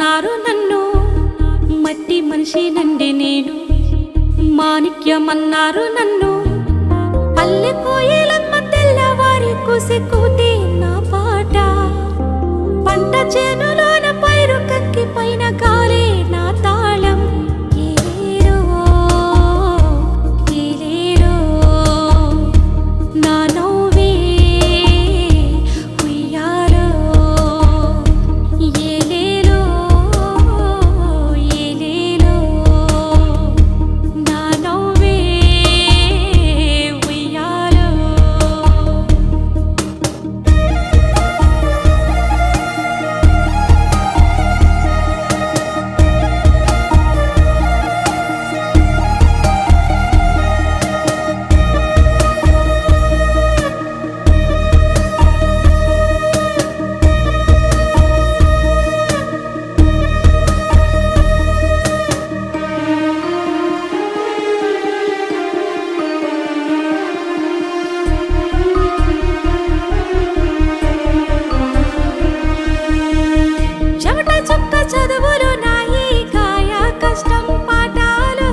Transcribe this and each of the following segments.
మాణిక్యమన్నారు నన్ను, మట్టి మనిషి నండి నేను. మాణిక్యమన్నారు నన్ను, పల్లె కోయిలమ్మ తెల్లవారి కుసి కూతే నా పాట. పంట చేనులోన పైరు కంకి పైన గాలే నా తాళం. ఏలేరో ఏలేరో నా నవ్వే ఉయ్యాలో. ఏలేలో ఏలేలో నా నవ్వే ఉయ్యాలో. చెమట చుక్క చదువులు నాయి కాయ కష్టం పాఠాలు.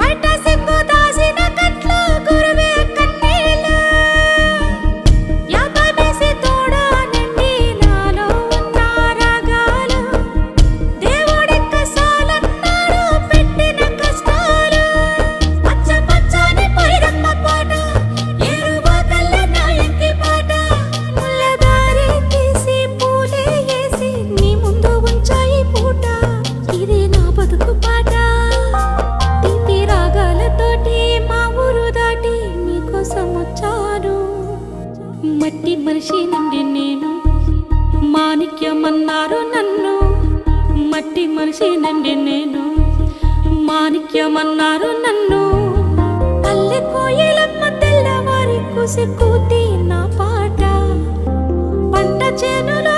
బయట సిగ్గు దాసిన కట్లు గురువే కన్నీళ్ళు. యాపమేసి తోడా నిండి నాలో ఉన్న రాగాలు. దేవుడెక్క సాలన్నాడు పెట్టిన కష్టాలు. పచ్చ పచ్చని పైరమ్మ పాట, ఏరువాకల్ల నాయంకి పాట. ముల్లదారి తీసి పూలే వేసి నీ ముందు ఉంచాయి పూట. ఇది నా బతుకు పాట. తీపి రాగాలతోటి మా ఊరు దాటి మీకోసం వచ్చాను. మట్టి మనిషి నుండి నేను, మాణిక్యమన్నారు నన్ను. మట్టి మనిషి నుండి నేను, మాణిక్యమన్నారు నన్ను. పల్లె కోయిలమ్మ తెల్లవారి కుసి కూతి నా పాట. పంట చేనులో